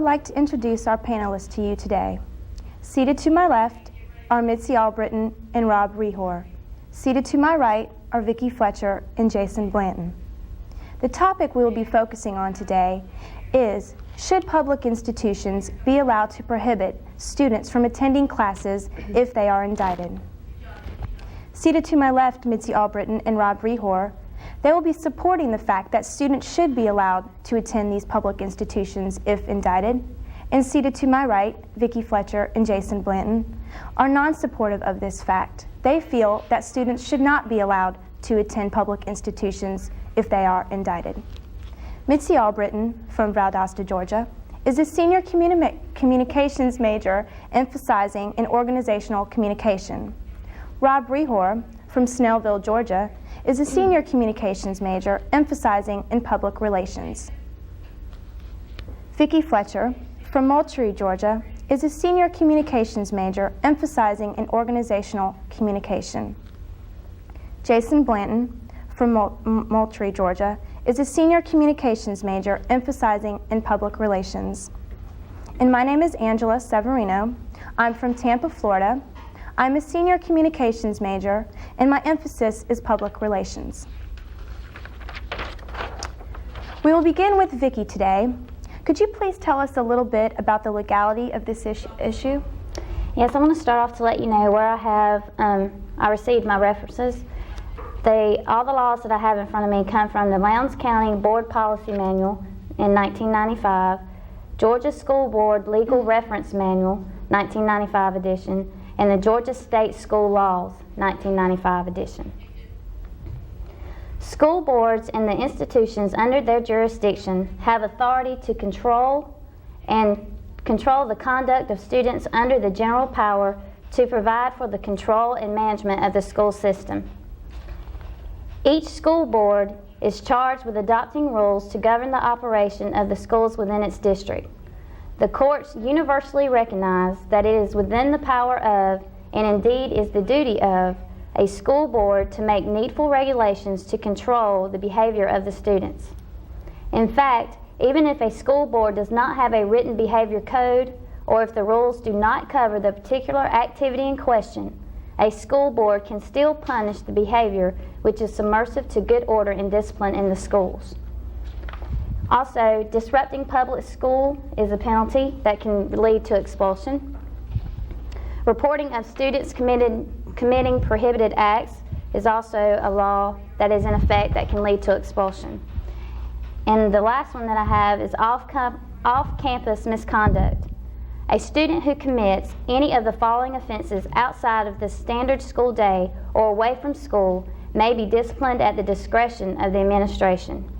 like to introduce our panelists to you today. Seated to my left are Mitzi Albritton and Rob Rehor. Seated to my right are Vicki Fletcher and Jason Blanton. The topic we will be focusing on today is, should public institutions be allowed to prohibit students from attending classes if they are indicted? Seated to my left, Mitzi Albritton and Rob Rehor, they will be supporting the fact that students should be allowed to attend these public institutions if indicted. And seated to my right, Vicki Fletcher and Jason Blanton, are non-supportive of this fact. They feel that students should not be allowed to attend public institutions if they are indicted. Mitzi Albritton from Valdosta, Georgia, is a senior communications major emphasizing in organizational communication. Rob Rehor from Snellville, Georgia, is a senior communications major emphasizing in public relations. Vicki Fletcher from Moultrie, Georgia, is a senior communications major emphasizing in organizational communication. Jason Blanton from Moultrie, Georgia, is a senior communications major emphasizing in public relations. And my name is Angela Severino. I'm from Tampa, Florida. I'm a senior communications major, and my emphasis is public relations. We will begin with Vicki today. Could you please tell us a little bit about the legality of this issue? Yes, I'm going to start off to let you know where I received my references. All the laws that I have in front of me come from the Lowndes County Board Policy Manual in 1995, Georgia School Board Legal Reference Manual, 1995 edition, and the Georgia State School Laws, 1995 edition. School boards and the institutions under their jurisdiction have authority to control the conduct of students under the general power to provide for the control and management of the school system. Each school board is charged with adopting rules to govern the operation of the schools within its district. The courts universally recognize that it is within the power of, and indeed is the duty of, a school board to make needful regulations to control the behavior of the students. In fact, even if a school board does not have a written behavior code, or if the rules do not cover the particular activity in question, a school board can still punish the behavior which is subversive to good order and discipline in the schools. Also, disrupting public school is a penalty that can lead to expulsion. Reporting of students committing prohibited acts is also a law that is in effect that can lead to expulsion. And the last one that I have is off-campus misconduct. A student who commits any of the following offenses outside of the standard school day or away from school may be disciplined at the discretion of the administration.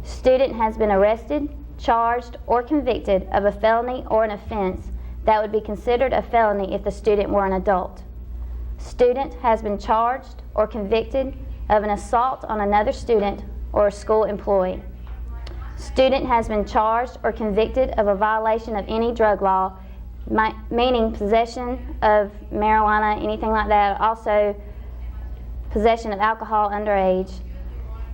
Student has been arrested, charged, or convicted of a felony or an offense that would be considered a felony if the student were an adult. Student has been charged or convicted of an assault on another student or a school employee. Student has been charged or convicted of a violation of any drug law, meaning possession of marijuana, anything like that, also possession of alcohol underage.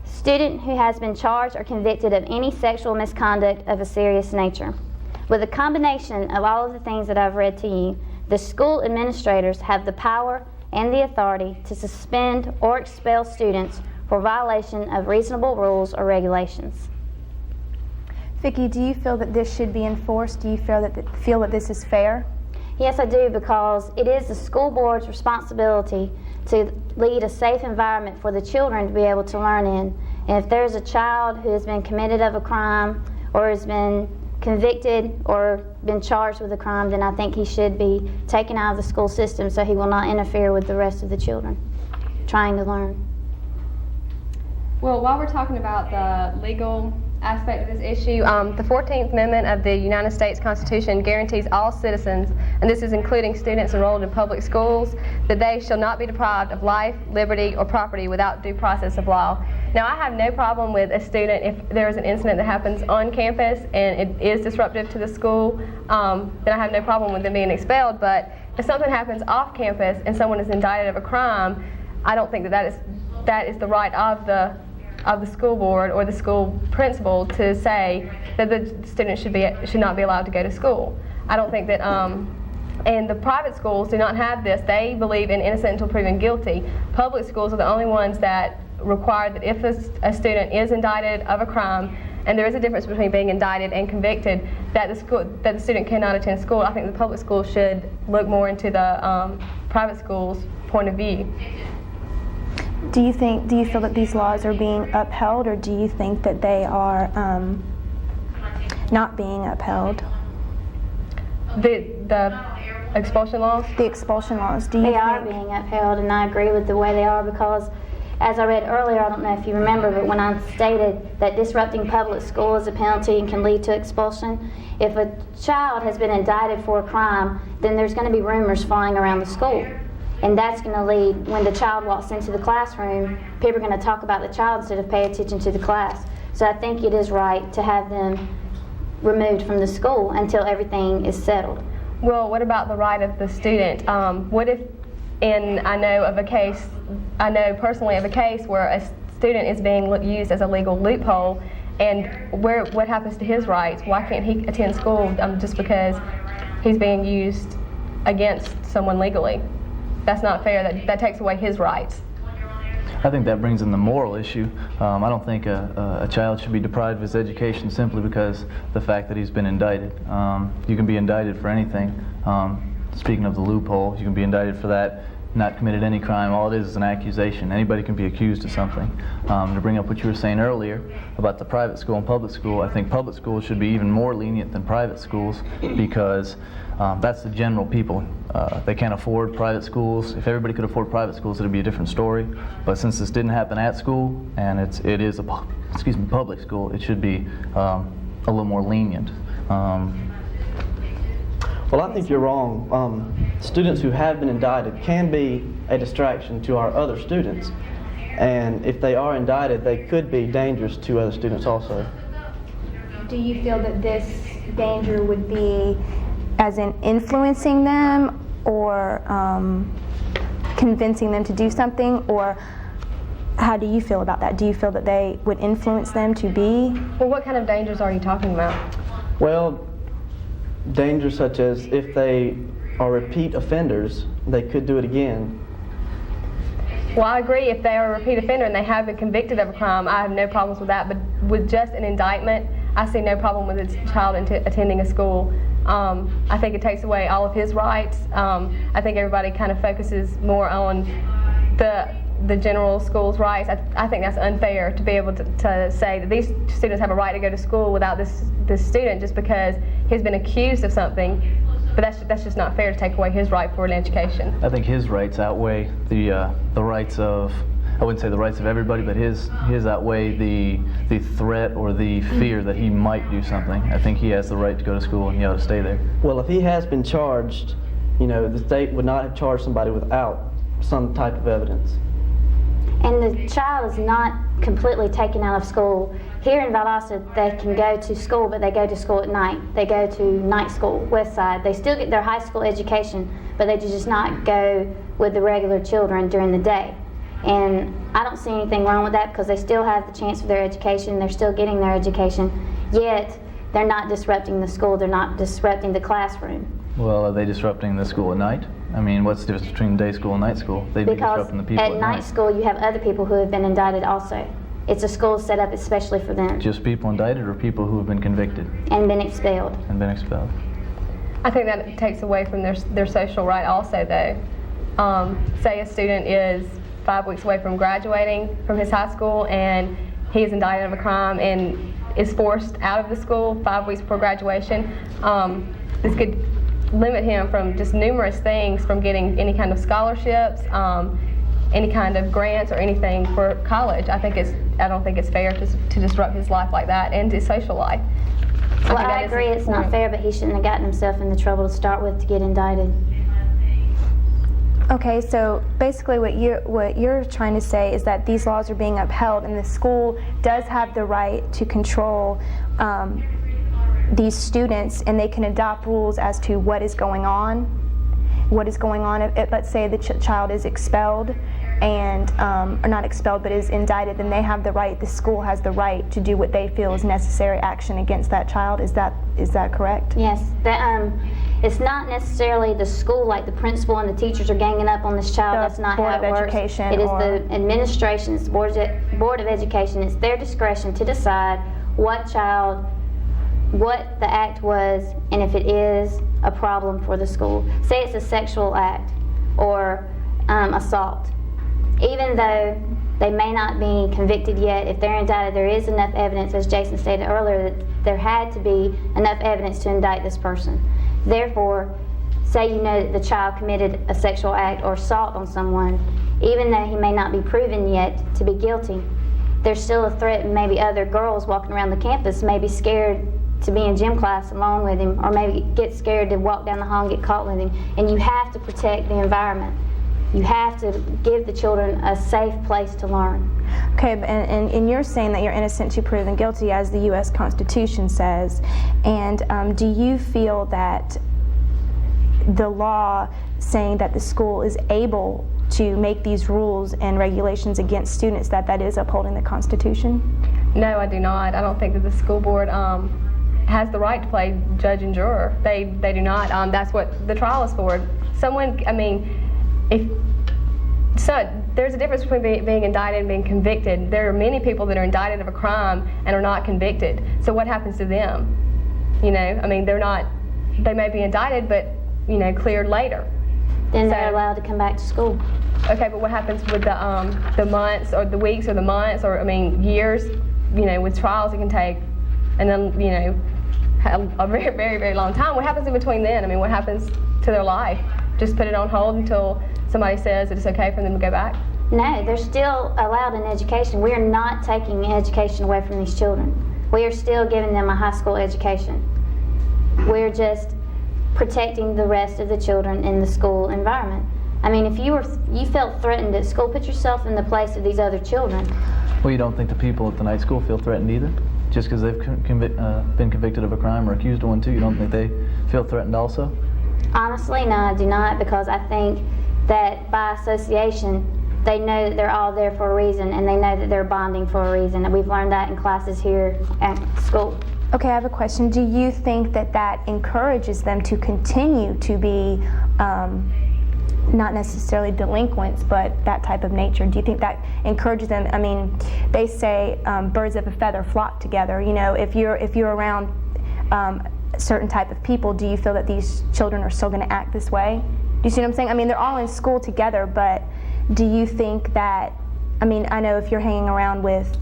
Student who has been charged or convicted of any sexual misconduct of a serious nature. With a combination of all of the things that I've read to you, the school administrators have the power and the authority to suspend or expel students for violation of reasonable rules or regulations. Vicki, do you feel that this should be enforced? Do you feel that this is fair? Yes, I do, because it is the school board's responsibility to lead a safe environment for the children to be able to learn in. And if there's a child who has been committed of a crime or has been convicted or been charged with a crime, then I think he should be taken out of the school system so he will not interfere with the rest of the children trying to learn. Well, while we're talking about the legal aspect of this issue, the 14th Amendment of the United States Constitution guarantees all citizens, and this is including students enrolled in public schools, that they shall not be deprived of life, liberty, or property without due process of law. Now, I have no problem with a student, if there is an incident that happens on campus and it is disruptive to the school, then I have no problem with them being expelled. But if something happens off campus and someone is indicted of a crime, I don't think that is the right of of the school board or the school principal to say that the student should not be allowed to go to school. I don't think that, and the private schools do not have this. They believe in innocent until proven guilty. Public schools are the only ones that require that if a student is indicted of a crime, and there is a difference between being indicted and convicted, that the student cannot attend school. I think the public schools should look more into the private schools' point of view. Do you feel that these laws are being upheld, or do you think that they are not being upheld? The expulsion laws? The expulsion laws, do you They think? are being upheld, and I agree with the way they are, because as I read earlier, I don't know if you remember, but when I stated that disrupting public school is a penalty and can lead to expulsion, if a child has been indicted for a crime, then there's going to be rumors flying around the school. And that's going to lead, when the child walks into the classroom, people are going to talk about the child instead of pay attention to the class. So I think it is right to have them removed from the school until everything is settled. Well, what about the right of the student? What if, I know personally of a case where a student is being used as a legal loophole, and what happens to his rights? Why can't he attend school just because he's being used against someone legally? That's not fair. That takes away his rights. I think that brings in the moral issue. I don't think a child should be deprived of his education simply because the fact that he's been indicted. You can be indicted for anything. Speaking of the loophole, you can be indicted for that, not committed any crime. All it is an accusation. Anybody can be accused of something. To bring up what you were saying earlier about the private school and public school, I think public schools should be even more lenient than private schools, because that's the general people. They can't afford private schools. If everybody could afford private schools, it would be a different story. But since this didn't happen at school, and it is a public school, it should be a little more lenient. Well, I think you're wrong. Students who have been indicted can be a distraction to our other students. And if they are indicted, they could be dangerous to other students also. Do you feel that this danger would be as in influencing them, or convincing them to do something, or how do you feel about that? Do you feel that they would influence them to be? Well, what kind of dangers are you talking about? Well, dangers such as if they are repeat offenders, they could do it again. Well, I agree. If they are a repeat offender and they have been convicted of a crime, I have no problems with that. But with just an indictment, I see no problem with a child attending a school. I think it takes away all of his rights. I think everybody kind of focuses more on the general school's rights. I think that's unfair to be able to say that these students have a right to go to school without this student just because he's been accused of something. But that's just not fair to take away his right for an education. I think his rights outweigh the rights of, I wouldn't say the rights of everybody, but his outweigh the threat or the fear that he might do something. I think he has the right to go to school and he ought to stay there. Well, if he has been charged, the state would not have charged somebody without some type of evidence. And the child is not completely taken out of school. Here in Valdosta, they can go to school, but they go to school at night. They go to night school, West Side. They still get their high school education, but they just not go with the regular children during the day. And I don't see anything wrong with that, because they still have the chance for their education. They're still getting their education, yet they're not disrupting the school. They're not disrupting the classroom. Well, are they disrupting the school at night? I mean, what's the difference between day school and night school? They'd be disrupting the people at night. Night school, you have other people who have been indicted also. It's a school set up especially for them. Just people indicted, or people who have been convicted And been expelled. and been expelled? I think that takes away from their social right also, though. Say a student is 5 weeks away from graduating from his high school and he is indicted of a crime and is forced out of the school 5 weeks before graduation. This could limit him from just numerous things, from getting any kind of scholarships, any kind of grants or anything for college. I don't think it's fair to disrupt his life like that and his social life. Well, I agree it's not fair, but he shouldn't have gotten himself in the trouble to start with to get indicted. Okay, so basically what you're trying to say is that these laws are being upheld, and the school does have the right to control these students, and they can adopt rules as to what is going on. If let's say the child is expelled, and are not expelled but is indicted, then they have the right, the school has the right to do what they feel is necessary action against that child. Is that correct? Yes. It's not necessarily the school, like the principal and the teachers are ganging up on this child. That's not how it works. It is the administration, it's the Board of Education. It's their discretion to decide what the act was, and if it is a problem for the school. Say it's a sexual act or assault. Even though they may not be convicted yet, if they're indicted, there is enough evidence, as Jason stated earlier, that there had to be enough evidence to indict this person. Therefore, say you know that the child committed a sexual act or assault on someone, even though he may not be proven yet to be guilty, there's still a threat, and maybe other girls walking around the campus may be scared to be in gym class alone with him, or maybe get scared to walk down the hall and get caught with him. And you have to protect the environment. You have to give the children a safe place to learn. Okay, and you're saying that you're innocent to proven guilty, as the U.S. Constitution says. And do you feel that the law saying that the school is able to make these rules and regulations against students, that is upholding the Constitution? No, I do not. I don't think that the school board has the right to play judge and juror. They do not. That's what the trial is for. There's a difference between being indicted and being convicted. There are many people that are indicted of a crime and are not convicted. So what happens to them? They may be indicted, but cleared later. Then they're allowed to come back to school. Okay, but what happens with the months or the weeks or the months or years? With trials it can take, and then a very, very, very long time. What happens in between then? What happens to their life? Just put it on hold until somebody says that it's okay for them to go back? No, they're still allowed an education. We are not taking education away from these children. We are still giving them a high school education. We're just protecting the rest of the children in the school environment. If you felt threatened at school, put yourself in the place of these other children. Well, you don't think the people at the night school feel threatened either? Just because they've been convicted of a crime or accused of one too, you don't think they feel threatened also? Honestly, no, I do not, because I think that by association, they know that they're all there for a reason, and they know that they're bonding for a reason. And we've learned that in classes here at school. Okay, I have a question. Do you think that encourages them to continue to be not necessarily delinquents, but that type of nature? Do you think that encourages them? They say birds of a feather flock together. If you're around certain type of people, do you feel that these children are still going to act this way? Do you see what I'm saying? They're all in school together, but do you think that, I know if you're hanging around with,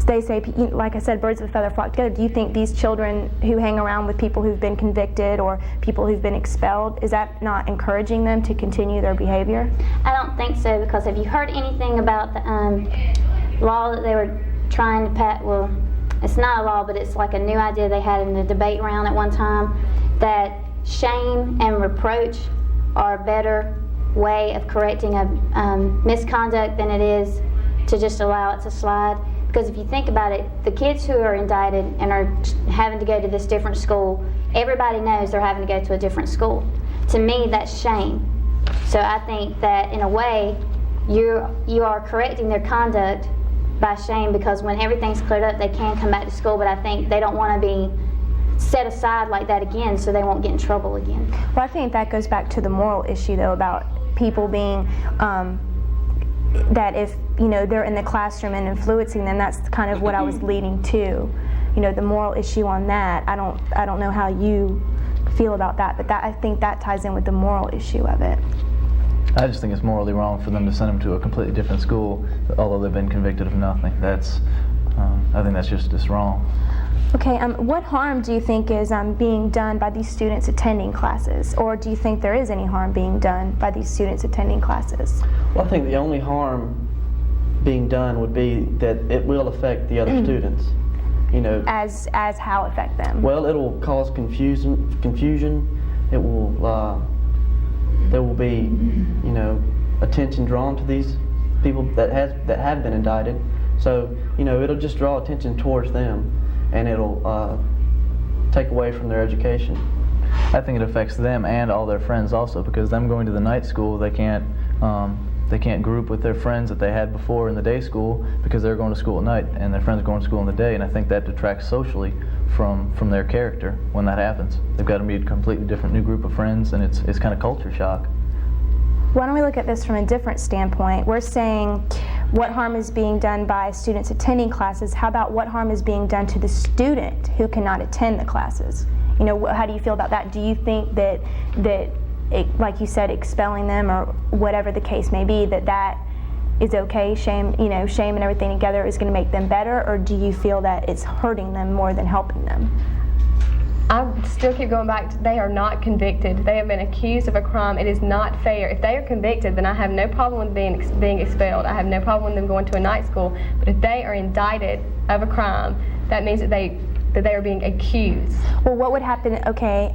they say, like I said, birds of a feather flock together. Do you think these children who hang around with people who've been convicted or people who've been expelled, is that not encouraging them to continue their behavior? I don't think so, because have you heard anything about the law that they were trying to pass? Well, it's not a law, but it's like a new idea they had in the debate round at one time, that shame and reproach are a better way of correcting a misconduct than it is to just allow it to slide. Because if you think about it, the kids who are indicted and are having to go to this different school, everybody knows they're having to go to a different school. To me, that's shame. So I think that in a way, you are correcting their conduct by shame, because when everything's cleared up, they can come back to school, but I think they don't want to be set aside like that again, so they won't get in trouble again. Well, I think that goes back to the moral issue, though, about people being that if they're in the classroom and influencing them. That's kind of what I was leading to, the moral issue on that. I don't know how you feel about that, but I think that ties in with the moral issue of it. I just think it's morally wrong for them to send them to a completely different school, although they've been convicted of nothing. I think that's just wrong. Okay, what harm do you think is being done by these students attending classes? Or do you think there is any harm being done by these students attending classes? Well, I think the only harm being done would be that it will affect the other students. As how affect them? Well, it will cause confusion. It will, there will be, attention drawn to these people that have been indicted. So, it'll just draw attention towards them, and it'll take away from their education. I think it affects them and all their friends also, because them going to the night school, they can't They can't group with their friends that they had before in the day school because they're going to school at night and their friends are going to school in the day, and I think that detracts socially from their character when that happens. They've got to meet a completely different new group of friends, and it's kind of culture shock. Why don't we look at this from a different standpoint? We're saying what harm is being done by students attending classes. How about what harm is being done to the student who cannot attend the classes? You know, how do you feel about that? Do you think that like you said, expelling them or whatever the case may be, that is okay? Shame and everything together is going to make them better, or do you feel that it's hurting them more than helping them? I still keep going back to, they are not convicted. They have been accused of a crime. It is not fair. If they are convicted, then I have no problem with being expelled. I have no problem with them going to a night school. But if they are indicted of a crime, that means that they are being accused. Well, what would happen? Okay,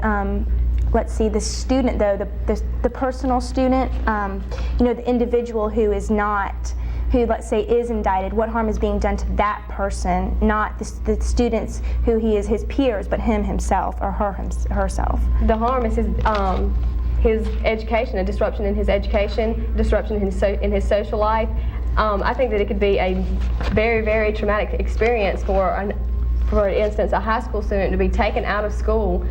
let's see. The student, though, the personal student, the individual who is not, who, let's say, is indicted, what harm is being done to that person, not the students who he is his peers, but himself or herself? The harm is his education, a disruption in his education, disruption in his social life. I think that it could be a very, very traumatic experience for instance, a high school student to be taken out of school,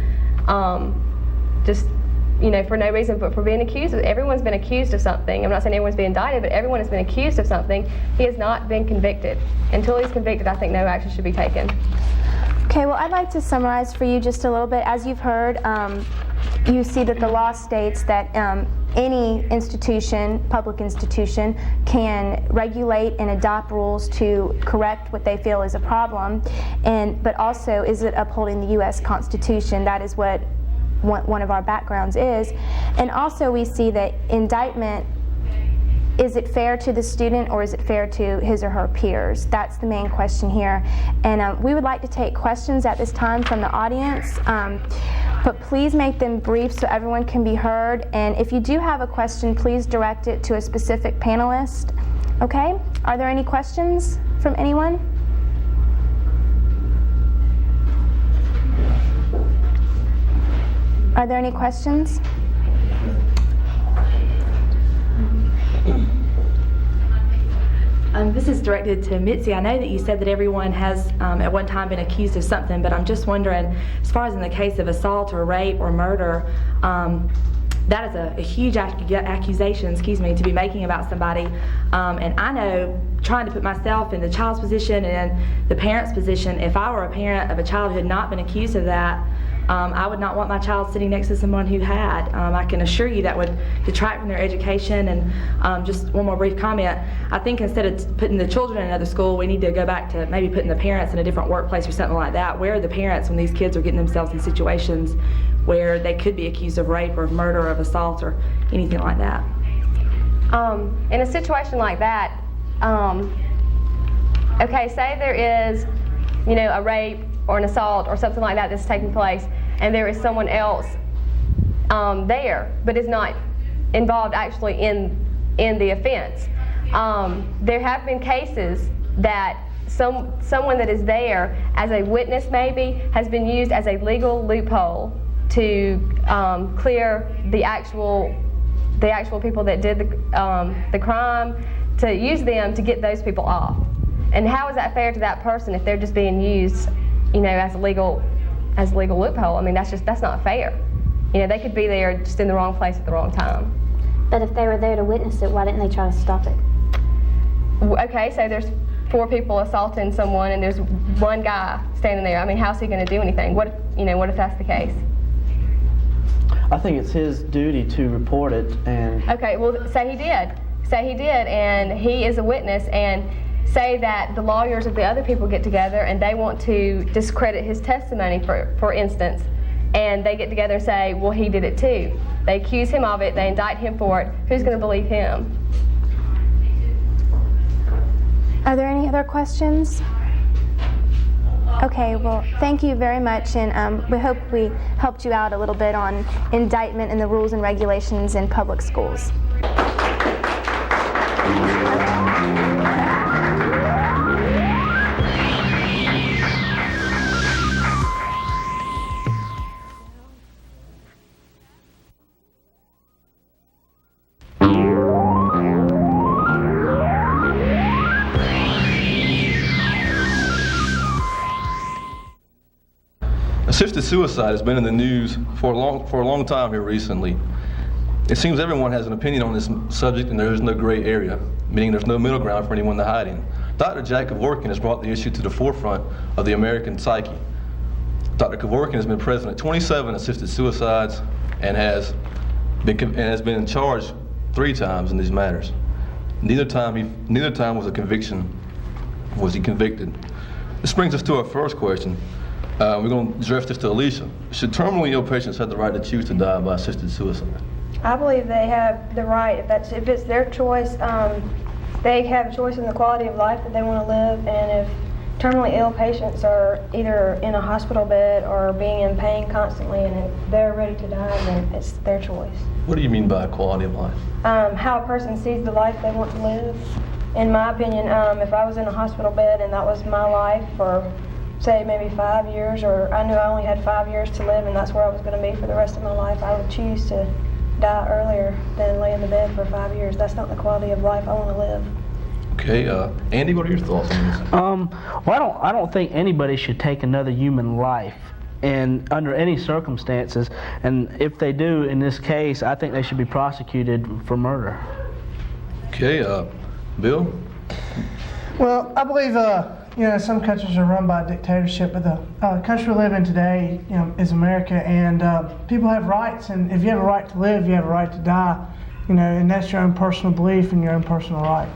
for no reason, but for being accused. Everyone's been accused of something. I'm not saying everyone's been indicted, but everyone has been accused of something. He has not been convicted. Until he's convicted, I think no action should be taken. Okay, well, I'd like to summarize for you just a little bit. As you've heard, you see that the law states that any institution, public institution, can regulate and adopt rules to correct what they feel is a problem, but also is it upholding the U.S. Constitution? That is what one of our backgrounds is. And also we see that indictment, is it fair to the student or is it fair to his or her peers? That's the main question here. And we would like to take questions at this time from the audience, but please make them brief so everyone can be heard. And if you do have a question, please direct it to a specific panelist. Okay? Are there any questions from anyone? Are there any questions? This is directed to Mitzi. I know that you said that everyone has at one time been accused of something, but I'm just wondering, as far as in the case of assault or rape or murder, that is a huge accusation, to be making about somebody. And I know, trying to put myself in the child's position and the parent's position, if I were a parent of a child who had not been accused of that, I would not want my child sitting next to someone who had. I can assure you that would detract from their education. And just one more brief comment, I think instead of putting the children in another school, we need to go back to maybe putting the parents in a different workplace or something like that. Where are the parents when these kids are getting themselves in situations where they could be accused of rape or of murder or of assault or anything like that? In a situation like that, okay, say there is, a rape or an assault or something like that that's taking place, and there is someone else there, but is not involved actually in the offense. There have been cases that someone that is there as a witness maybe has been used as a legal loophole to clear the actual people that did the crime, to use them to get those people off. And how is that fair to that person if they're just being used, as a legal loophole? I mean, that's not fair. They could be there just in the wrong place at the wrong time. But if they were there to witness it, why didn't they try to stop it? Okay, so there's 4 people assaulting someone and there's one guy standing there. I mean, how's he going to do anything? What if that's the case? I think it's his duty to report it. And okay, well, say he did, and he is a witness, and say that the lawyers of the other people get together and they want to discredit his testimony, for instance, and they get together and say, well, he did it too. They accuse him of it, they indict him for it. Who's going to believe him? Are there any other questions? Okay, well, thank you very much, and we hope we helped you out a little bit on indictment and the rules and regulations in public schools. Assisted suicide has been in the news for a long time here recently. It seems everyone has an opinion on this subject and there is no gray area, meaning there's no middle ground for anyone to hide in. Dr. Jack Kevorkian has brought the issue to the forefront of the American psyche. Dr. Kevorkian has been present at 27 assisted suicides and has been charged 3 times in these matters. Neither time was he convicted. This brings us to our first question. We're going to address this to Alicia. Should terminally ill patients have the right to choose to die by assisted suicide? I believe they have the right. If it's their choice, they have a choice in the quality of life that they want to live. And if terminally ill patients are either in a hospital bed or being in pain constantly, and if they're ready to die, then it's their choice. What do you mean by quality of life? How a person sees the life they want to live. In my opinion, if I was in a hospital bed and that was my life for, say, maybe 5 years, or I knew I only had 5 years to live and that's where I was going to be for the rest of my life, I would choose to die earlier than lay in the bed for 5 years. That's not the quality of life I want to live. Okay, Andy, what are your thoughts on this? Well, I don't think anybody should take another human life, and under any circumstances. And if they do, in this case, I think they should be prosecuted for murder. Okay, Bill? Well, I believe some countries are run by a dictatorship, but the country we live in today, is America, and people have rights. And if you have a right to live, you have a right to die. And that's your own personal belief and your own personal right.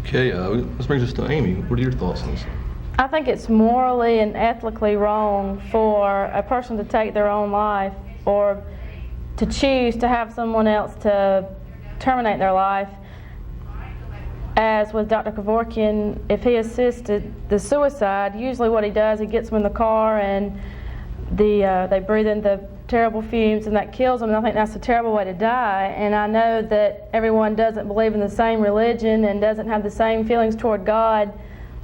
Okay, this brings us to Amy. What are your thoughts on this? I think it's morally and ethically wrong for a person to take their own life or to choose to have someone else to terminate their life. As with Dr. Kevorkian, if he assisted the suicide, usually what he does, he gets them in the car and they breathe in the terrible fumes and that kills them, and I think that's a terrible way to die. And I know that everyone doesn't believe in the same religion and doesn't have the same feelings toward God,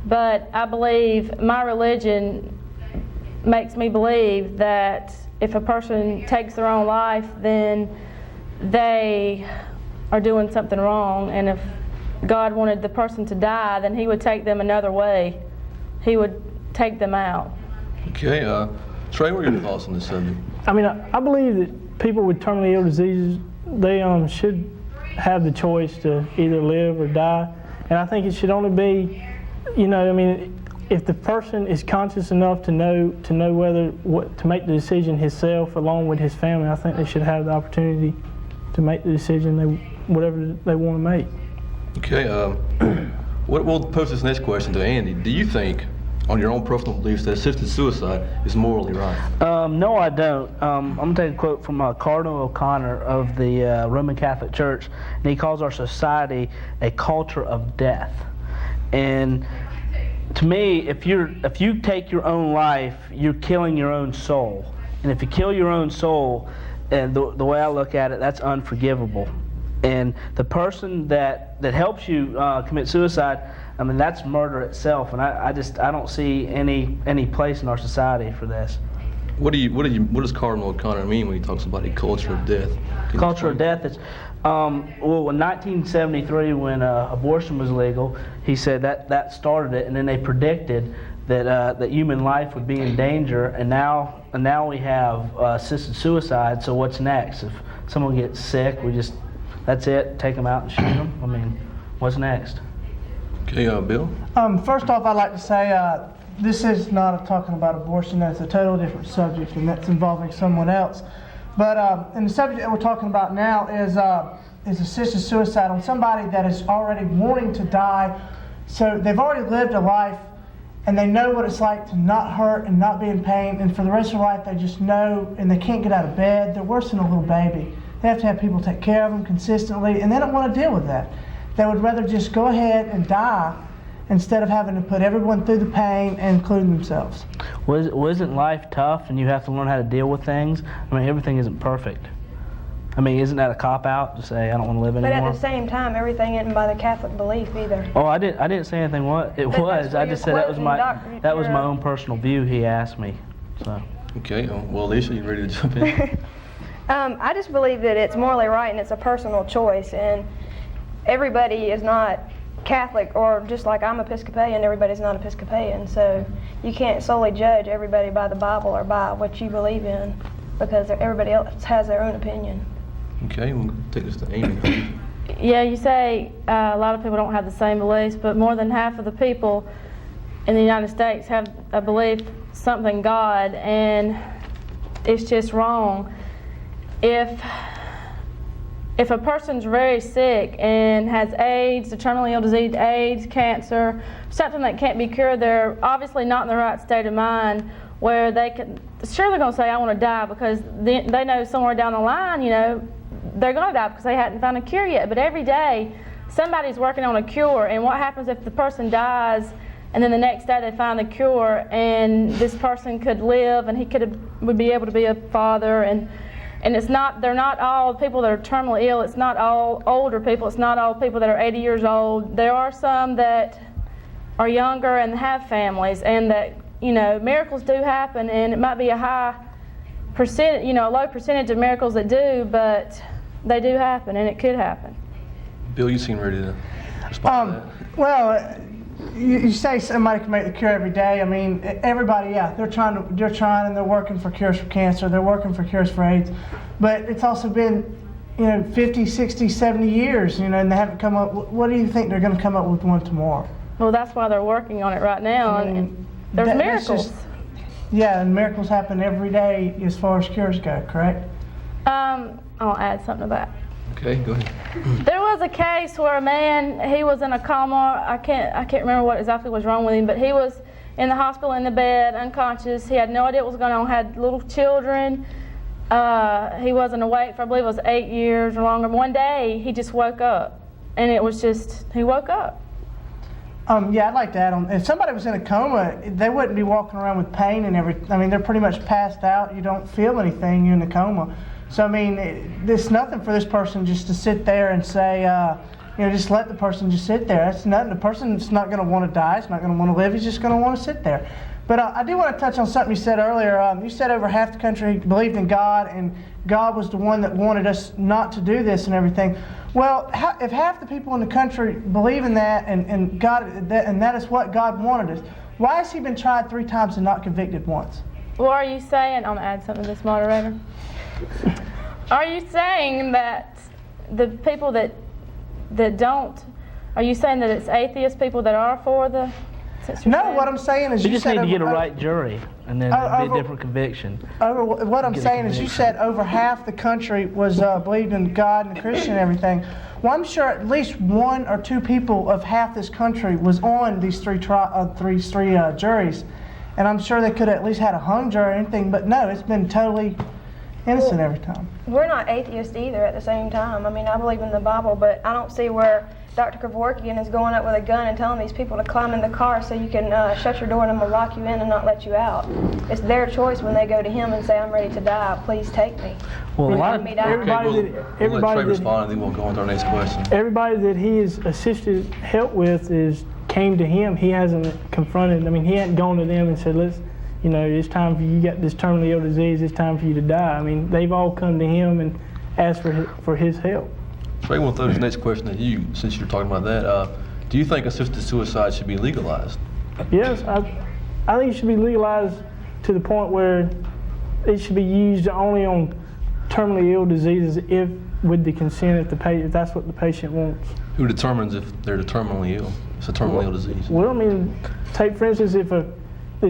but I believe my religion makes me believe that if a person takes their own life, then they are doing something wrong, and if God wanted the person to die, then he would take them another way. He would take them out. Okay, Trey, what are your thoughts on this subject? I mean, I believe that people with terminally ill diseases, they should have the choice to either live or die. And I think it should only be, if the person is conscious enough to know to make the decision himself along with his family, I think they should have the opportunity to make the decision whatever they want to make. Okay, we'll pose this next question to Andy. Do you think, on your own personal beliefs, that assisted suicide is morally right? No, I don't. I'm going to take a quote from Cardinal O'Connor of the Roman Catholic Church, and he calls our society a culture of death. And to me, if you take your own life, you're killing your own soul. And if you kill your own soul, and the way I look at it, that's unforgivable. And the person that helps you commit suicide, that's murder itself, and I don't see any place in our society for this. What does Cardinal O'Connor mean when he talks about a culture of death? Culture of death is, well, in 1973 when abortion was legal, he said that started it, and then they predicted that human life would be in danger, and now we have assisted suicide. So what's next? If someone gets sick, that's it, take them out and shoot them? What's next? Okay, Bill? First off, I'd like to say this is not talking about abortion. That's a totally different subject, and that's involving someone else. But and the subject that we're talking about now is assisted suicide on somebody that is already wanting to die. So they've already lived a life, and they know what it's like to not hurt and not be in pain, and for the rest of their life they just know, and they can't get out of bed. They're worse than a little baby. They have to have people take care of them consistently, and they don't want to deal with that. They would rather just go ahead and die instead of having to put everyone through the pain, including themselves. Isn't life tough and you have to learn how to deal with things? Everything isn't perfect. Isn't that a cop-out to say I don't want to live anymore? But at the same time, everything isn't by the Catholic belief either. Oh, I didn't say anything. What it was, I just said that was my own personal view. He asked me, so. Okay. Well, Alicia, you ready to jump in? I just believe that it's morally right and it's a personal choice, and everybody is not Catholic, or just like I'm Episcopalian, everybody's not Episcopalian. So you can't solely judge everybody by the Bible or by what you believe in, because everybody else has their own opinion. Okay, we'll take this to Amy. Yeah, you say a lot of people don't have the same beliefs, but more than half of the people in the United States have a belief something God, and it's just wrong. If a person's very sick and has AIDS, a terminally ill disease, AIDS, cancer, something that can't be cured, they're obviously not in the right state of mind where they can, sure they're going to say, I want to die, because they know somewhere down the line, you know, they're going to die because they hadn't found a cure yet. But every day, somebody's working on a cure, and what happens if the person dies and then the next day they find the cure, and this person could live, and he would be able to be a father, and it's not, they're not all people that are terminally ill, it's not all older people, it's not all people that are 80 years old. There are some that are younger and have families, and that, you know, miracles do happen, and it might be a high percent, you know, a low percentage of miracles that do, but they do happen, and it could happen. Bill, you seem ready to respond to that. Well, you say somebody can make the cure every day. I mean, everybody, yeah, they're trying and they're working for cures for cancer, they're working for cures for AIDS, but it's also been, you know, 50, 60, 70 years, you know, and they haven't come up. What do you think they're going to come up with one tomorrow? Well, that's why they're working on it right now. I mean, there's miracles. Yeah, and miracles happen every day as far as cures go, correct? I'll add something to that. Okay, go ahead. There was a case where a man, he was in a coma. I can't remember what exactly was wrong with him, but he was in the hospital in the bed, unconscious. He had no idea what was going on, had little children. He wasn't awake for, I believe it was 8 years or longer. One day, he just woke up, and it was just, he woke up. Yeah, I'd like to add on. If somebody was in a coma, they wouldn't be walking around with pain and everything. I mean, they're pretty much passed out. You don't feel anything. You're in a coma. So, I mean, there's nothing for this person just to sit there and say, you know, just let the person just sit there. That's nothing. The person's not going to want to die. It's not going to want to live. He's just going to want to sit there. But I do want to touch on something you said earlier. You said over half the country believed in God, and God was the one that wanted us not to do this and everything. Well, if half the people in the country believe in that, and God, and that is what God wanted us, why has He been tried 3 times and not convicted once? Well, are you saying, I'm going to add something to this, moderator. Are you saying that the people that don't, are you saying that it's atheist people that are for the? No, what I'm saying is you just need to get a right jury, and then it'd be a different conviction. What I'm saying is you said over half the country was believed in God and Christian and everything. Well, I'm sure at least 1 or 2 people of half this country was on these three juries, and I'm sure they could have at least had a hung jury or anything. But no, it's been totally innocent every time. We're not atheists either at the same time. I mean, I believe in the Bible, but I don't see where Dr. Kevorkian is going up with a gun and telling these people to climb in the car so you can shut your door and I'm going to lock you in and not let you out. It's their choice when they go to him and say, I'm ready to die, please take me. Well, Everybody we'll let Trey respond, and then we'll go on to our next question. Everybody that he has assisted help with came to him. He hasn't confronted, I mean, he hadn't gone to them and said, let's, you know, it's time for you got this terminally ill disease, it's time for you to die. I mean, they've all come to him and asked for his help. Trey, we'll throw this next question at you, since you're talking about that. Do you think assisted suicide should be legalized? Yes, I think it should be legalized to the point where it should be used only on terminally ill diseases if with the consent if that's what the patient wants. Who determines if they're terminally ill? It's a terminally ill disease. Well, I mean, take for instance if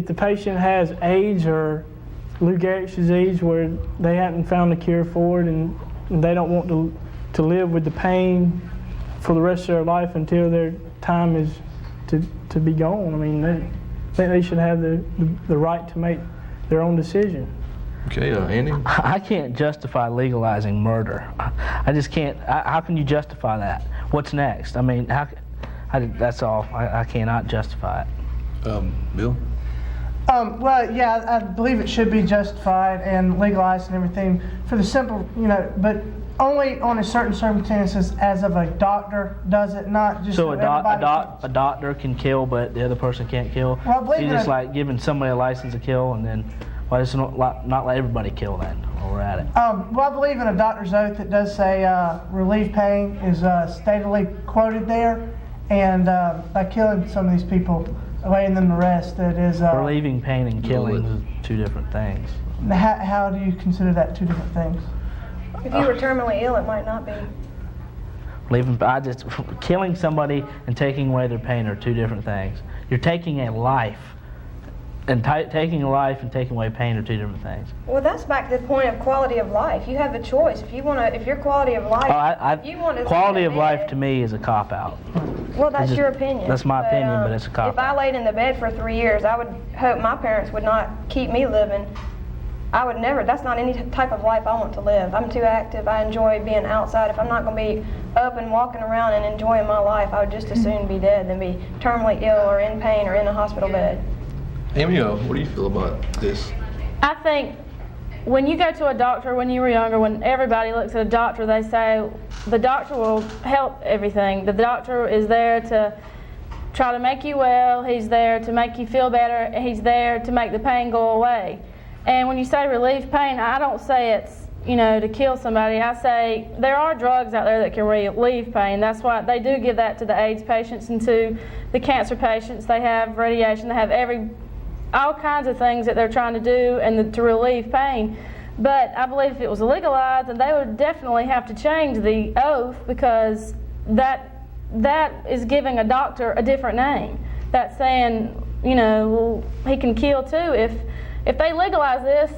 the patient has AIDS or Lou Gehrig's disease where they haven't found a cure for it and they don't want to live with the pain for the rest of their life until their time is to be gone. I mean, they should have the right to make their own decision. Okay, Andy? I can't justify legalizing murder. I just can't. How can you justify that? What's next? I mean, that's all. I cannot justify it. Bill? Well, yeah, I believe it should be justified and legalized and everything for the simple, you know, but only on a certain circumstances as of a doctor does it, not just so a doctor can kill, but the other person can't kill. Well, I believe so just like giving somebody a license to kill, and then why does not let everybody kill then while we're at it? Well, I believe in a doctor's oath that does say relief pain is statedly quoted there, And by killing some of these people, laying them to rest, that is... Relieving pain and killing is two different things. How do you consider that two different things? If you were terminally ill, it might not be. Killing somebody and taking away their pain are two different things. You're taking a life, and taking a life and taking away pain are two different things. Well, that's back to the point of quality of life. You have the choice. If you want to, if your quality of life, you want to. Quality of life to me is a cop-out. Well, that's your opinion. That's my opinion, but it's a cop-out. If I laid in the bed for 3 years, I would hope my parents would not keep me living. I would never. That's not any type of life I want to live. I'm too active. I enjoy being outside. If I'm not going to be up and walking around and enjoying my life, I would just as soon be dead than be terminally ill or in pain or in a hospital bed. Amy, what do you feel about this? I think when you go to a doctor when you were younger, when everybody looks at a doctor, they say the doctor will help everything. The doctor is there to try to make you well. He's there to make you feel better. He's there to make the pain go away. And when you say relieve pain, I don't say it's, to kill somebody. I say there are drugs out there that can relieve pain. That's why they do give that to the AIDS patients and to the cancer patients. They have radiation. They have all kinds of things that they're trying to do and to relieve pain. But I believe if it was legalized, then they would definitely have to change the oath, because that is giving a doctor a different name. That's saying, well, he can kill too. If they legalize this,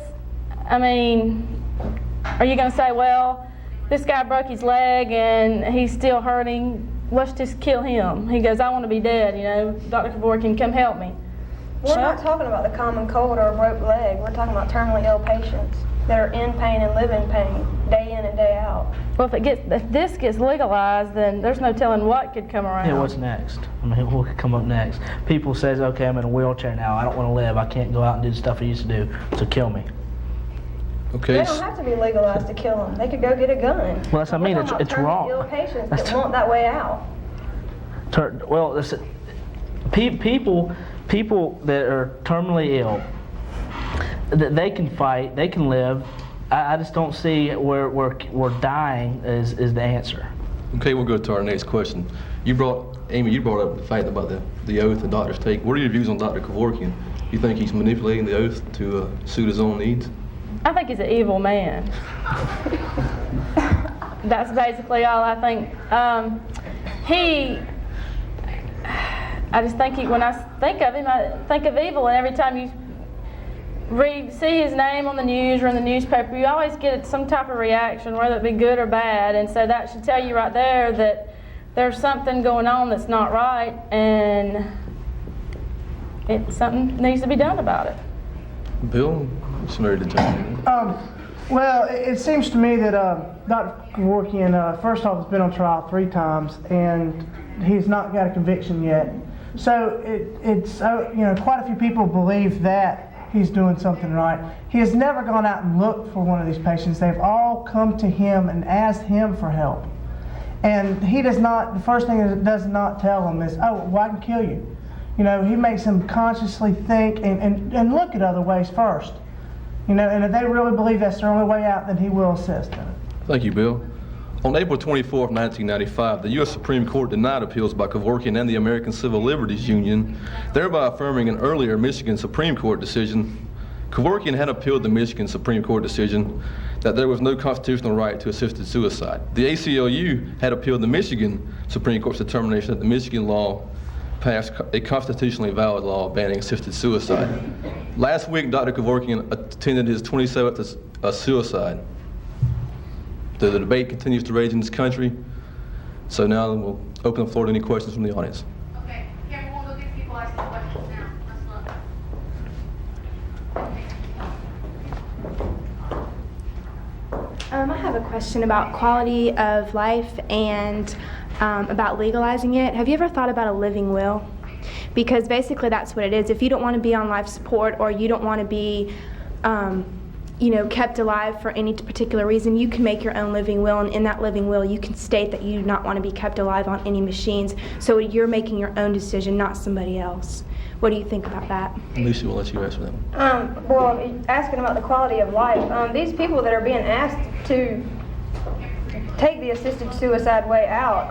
are you going to say, well, this guy broke his leg and he's still hurting, let's just kill him? He goes, I want to be dead, Dr. Kevorkian, come help me. We're not talking about the common cold or a broke leg. We're talking about terminally ill patients that are in pain and live in pain day in and day out. Well, if this gets legalized, then there's no telling what could come around. Yeah, what's next? What could come up next? People says, okay, I'm in a wheelchair now. I don't want to live. I can't go out and do the stuff I used to do. So kill me. Okay. They don't have to be legalized to kill them. They could go get a gun. Well, that's what I mean. It's wrong. Ill patients that want that way out. Well, people that are terminally ill, they can fight, they can live. I just don't see where dying is the answer. Okay, we'll go to our next question. Amy, you brought up the fact about the oath the doctors take. What are your views on Dr. Kevorkian? You think he's manipulating the oath to suit his own needs? I think he's an evil man. That's basically all I think. I just think when I think of him, I think of evil, and every time you see his name on the news or in the newspaper, you always get some type of reaction, whether it be good or bad, and so that should tell you right there that there's something going on that's not right, and something needs to be done about it. Bill, what's married to John? Well, it seems to me that Dr. Kevorkian, first off, has been on trial 3 times, and he's not got a conviction yet. So it's quite a few people believe that he's doing something right. He has never gone out and looked for one of these patients. They've all come to him and asked him for help. And he does not, the first thing he does not tell them is, oh, well, I can kill you. He makes them consciously think and look at other ways first. And if they really believe that's their only way out, then he will assist in it. Thank you, Bill. On April 24, 1995, the U.S. Supreme Court denied appeals by Kevorkian and the American Civil Liberties Union, thereby affirming an earlier Michigan Supreme Court decision. Kevorkian had appealed the Michigan Supreme Court decision that there was no constitutional right to assisted suicide. The ACLU had appealed the Michigan Supreme Court's determination that the Michigan law passed a constitutionally valid law banning assisted suicide. Last week, Dr. Kevorkian attended his 27th suicide. The debate continues to rage in this country. So now we'll open the floor to any questions from the audience. Okay, Kevin, we'll go get people asking questions now. Let's look. I have a question about quality of life and about legalizing it. Have you ever thought about a living will? Because basically that's what it is. If you don't want to be on life support, or you don't want to be kept alive for any particular reason, you can make your own living will, and in that living will you can state that you do not want to be kept alive on any machines. So you're making your own decision, not somebody else. What do you think about that? Lucy, we'll let you answer that one. Well, asking about the quality of life, these people that are being asked to take the assisted suicide way out,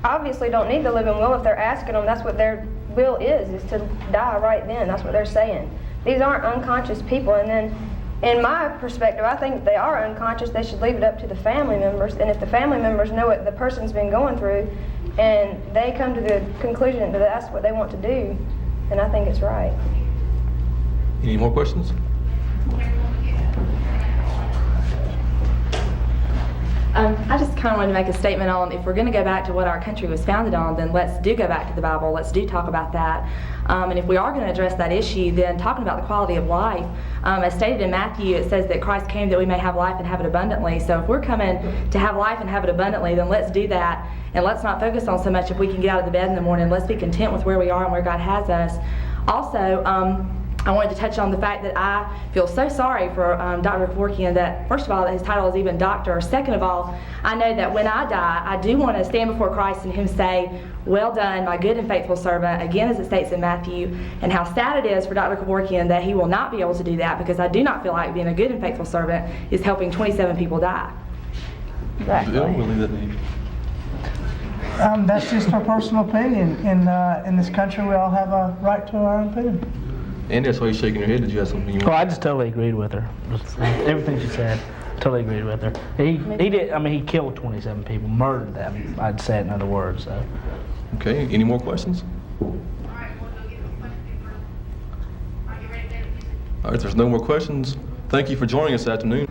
obviously don't need the living will if they're asking them. That's what their will is to die right then. That's what they're saying. These aren't unconscious people. And then, in my perspective, I think if they are unconscious, they should leave it up to the family members. And if the family members know what the person's been going through, and they come to the conclusion that that's what they want to do, then I think it's right. Any more questions? I just kind of wanted to make a statement on, if we're going to go back to what our country was founded on, then let's do go back to the Bible. Let's do talk about that. And if we are going to address that issue, then talking about the quality of life, as stated in Matthew, it says that Christ came that we may have life and have it abundantly. So if we're coming to have life and have it abundantly, then let's do that. And let's not focus on so much if we can get out of the bed in the morning. Let's be content with where we are and where God has us. Also, I wanted to touch on the fact that I feel so sorry for Dr. Kevorkian that, first of all, that his title is even doctor. Second of all, I know that when I die, I do want to stand before Christ and him say, well done, my good and faithful servant, again as it states in Matthew, and how sad it is for Dr. Kevorkian that he will not be able to do that, because I do not feel like being a good and faithful servant is helping 27 people die. Exactly. We'll leave that to you. That's just our personal opinion. In this country, we all have a right to our own opinion. Andy, that's why you're shaking your head. Did you have something you want? Well, I just totally agreed with her. Just everything she said, totally agreed with her. He did. I mean, he killed 27 people, murdered them. I'd say it in other words. So. Okay. Any more questions? All right, we'll go get some questions first. Are you ready to go? All right. If there's no more questions, thank you for joining us this afternoon.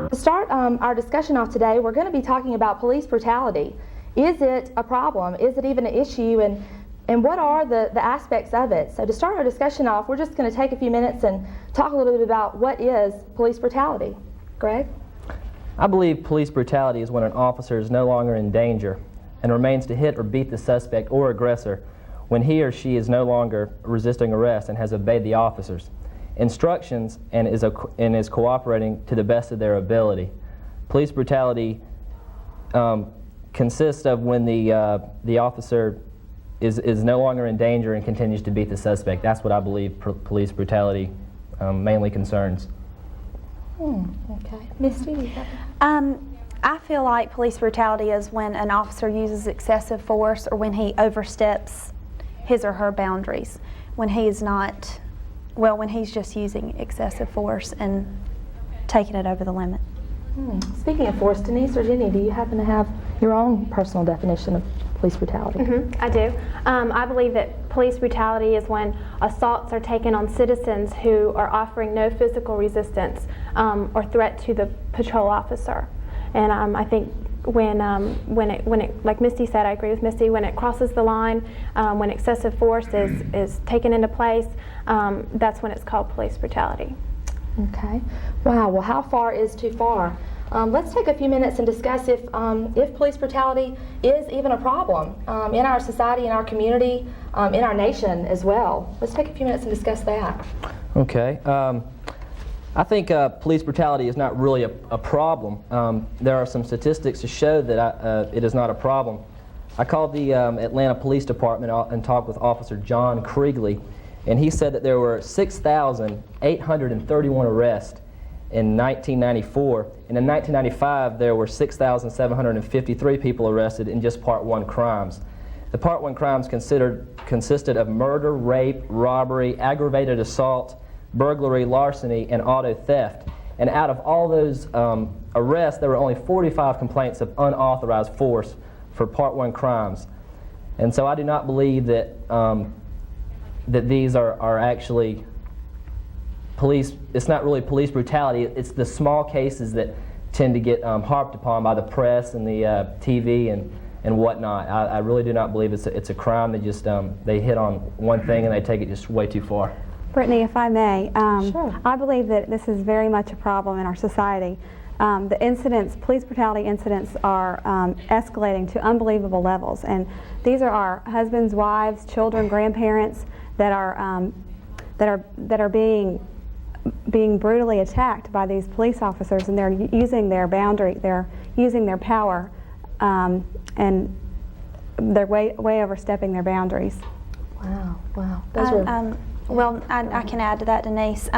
To start our discussion off today, we're going to be talking about police brutality. Is it a problem? Is it even an issue? And what are the aspects of it? So to start our discussion off, we're just going to take a few minutes and talk a little bit about what is police brutality. Greg? I believe police brutality is when an officer is no longer in danger and remains to hit or beat the suspect or aggressor when he or she is no longer resisting arrest and has obeyed the officer's instructions and is cooperating to the best of their ability. Police brutality consists of when the officer is no longer in danger and continues to beat the suspect. That's what I believe police brutality mainly concerns. Okay. Misty? I feel like police brutality is when an officer uses excessive force or when he oversteps his or her boundaries, when he's not, well, when he's just using excessive force and taking it over the limit. Speaking of force, Denise or Jenny, do you happen to have your own personal definition of police brutality? I do. I believe that police brutality is when assaults are taken on citizens who are offering no physical resistance or threat to the patrol officer. And I think when it, like Misty said, I agree with Misty, when it crosses the line, when excessive force is taken into place, that's when it's called police brutality. Okay. Wow. Well, how far is too far? Let's take a few minutes and discuss if police brutality is even a problem in our society, in our community, in our nation as well. Let's take a few minutes and discuss that. Okay. I think police brutality is not really a problem. There are some statistics to show that it is not a problem. I called the Atlanta Police Department and talked with Officer John Kriegley, and he said that there were 6,831 arrests in 1994, and in 1995 there were 6,753 people arrested in just Part 1 crimes. The Part 1 crimes consisted of murder, rape, robbery, aggravated assault, burglary, larceny, and auto theft. And out of all those arrests, there were only 45 complaints of unauthorized force for Part 1 crimes. And so I do not believe that that these are actually police. It's not really police brutality. It's the small cases that tend to get harped upon by the press and the TV and whatnot. I really do not believe it's a crime. They just they hit on one thing and they take it just way too far. Brittany, if I may, Sure. I believe that this is very much a problem in our society. The incidents, police brutality incidents, are escalating to unbelievable levels, and these are our husbands, wives, children, grandparents that are being brutally attacked by these police officers, and they're using their boundary, they're using their power, and they're way overstepping their boundaries. Wow. Those were... Well, I can add to that, Denise.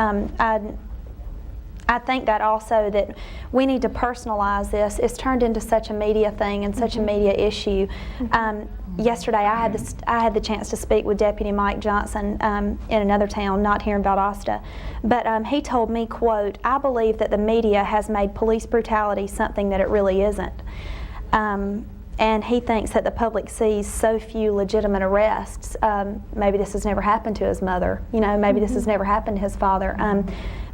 I think that also that we need to personalize this. It's turned into such a media thing and such a media issue. Yesterday, I had the chance to speak with Deputy Mike Johnson in another town, not here in Valdosta, but he told me, quote, "I believe that the media has made police brutality something that it really isn't." And he thinks that the public sees so few legitimate arrests. Maybe this has never happened to his mother. Maybe this has never happened to his father.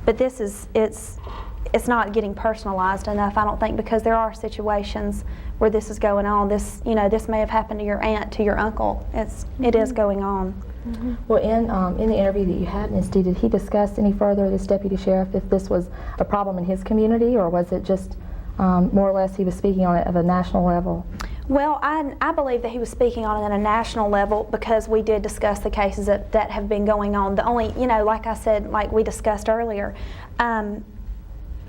But it's not getting personalized enough, I don't think, because there are situations where this is going on. This may have happened to your aunt, to your uncle. It is going on. Well, in the interview that you had, Ms. D, did he discuss any further, this deputy sheriff, if this was a problem in his community, or was it just more or less he was speaking on it at a national level? Well, I believe that he was speaking on it at a national level because we did discuss the cases that have been going on. The only, like I said, like we discussed earlier,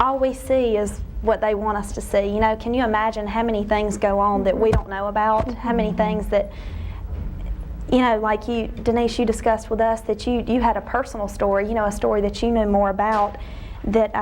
all we see is what they want us to see. Can you imagine how many things go on that we don't know about? How many things that, like you, Denise, you discussed with us that you had a personal story, a story that you knew more about that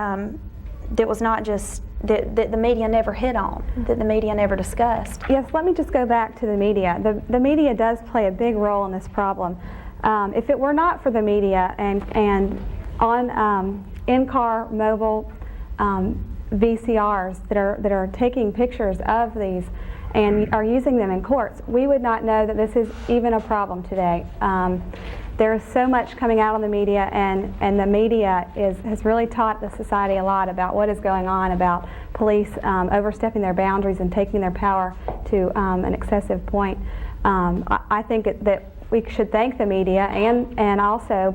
that was not just that the media never hit on, that the media never discussed. Yes, let me just go back to the media. The media does play a big role in this problem. If it were not for the media and on in-car mobile VCRs that are taking pictures of these and are using them in courts, we would not know that this is even a problem today. There's so much coming out on the media, and the media has really taught the society a lot about what is going on, about police overstepping their boundaries and taking their power to an excessive point. I think that we should thank the media and also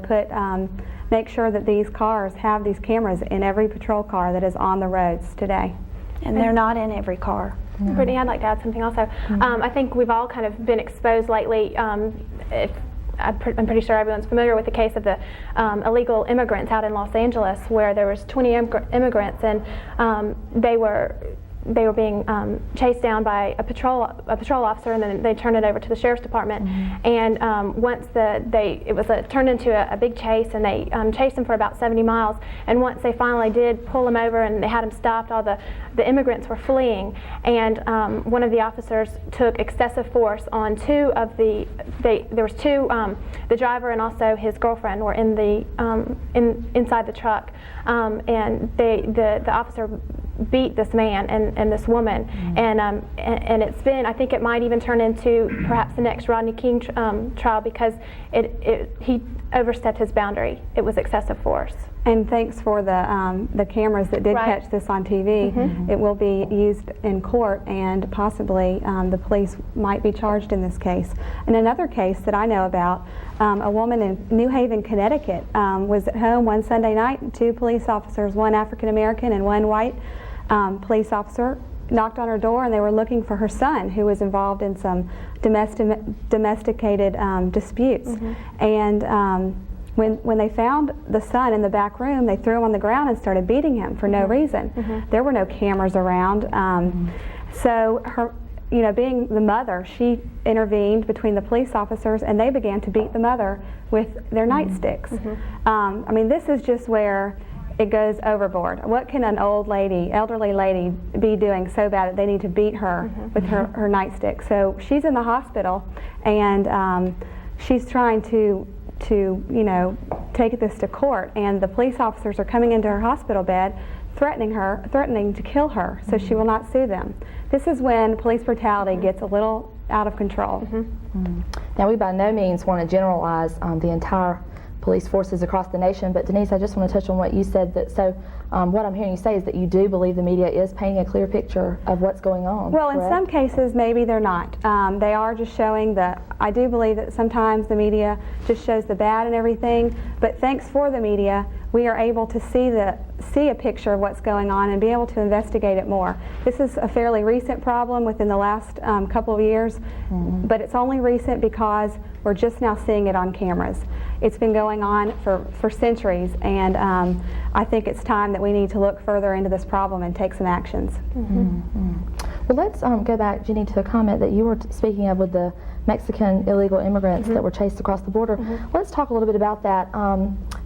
make sure that these cars have these cameras in every patrol car that is on the roads today. And they're not in every car. Brittany, I'd like to add something also. I think we've all kind of been exposed lately. I'm pretty sure everyone's familiar with the case of the illegal immigrants out in Los Angeles, where there was 20 immigrants, and they were being chased down by a patrol officer, and then they turned it over to the sheriff's department. And once it was turned into a big chase, and they chased him for about 70 miles. And once they finally did pull him over and they had him stopped, all the immigrants were fleeing. And one of the officers took excessive force on two of the. There was two. The driver and also his girlfriend were in the inside the truck, and the officer beat this man and this woman, and it's been, I think it might even turn into perhaps the next Rodney King trial, because he overstepped his boundary. It was excessive force. And thanks for the cameras that did catch this on TV. It will be used in court, and possibly the police might be charged in this case. In another case that I know about, a woman in New Haven, Connecticut, was at home one Sunday night, and two police officers, one African American and one white police officer, knocked on her door, and they were looking for her son, who was involved in some domesticated disputes. And when they found the son in the back room, they threw him on the ground and started beating him for no reason. There were no cameras around. So her, being the mother, she intervened between the police officers, and they began to beat the mother with their nightsticks. I mean, this is just where it goes overboard. What can an elderly lady be doing so bad that they need to beat her with her nightstick? So she's in the hospital, and she's trying to take this to court, and the police officers are coming into her hospital bed, threatening to kill her, so she will not sue them. This is when police brutality gets a little out of control. Now, we by no means want to generalize the entire police forces across the nation, but Denise, I just want to touch on what you said, that what I'm hearing you say is that you do believe the media is painting a clear picture of what's going on. Well, in correct? some cases, maybe they're not. They are just showing I do believe that sometimes the media just shows the bad and everything, but thanks for the media, we are able to see a picture of what's going on and be able to investigate it more. This is a fairly recent problem within the last couple of years, but it's only recent because we're just now seeing it on cameras. It's been going on for centuries, and I think it's time that we need to look further into this problem and take some actions. Well, let's go back, Jenny, to a comment that you were speaking of with the Mexican illegal immigrants that were chased across the border. Let's talk a little bit about that.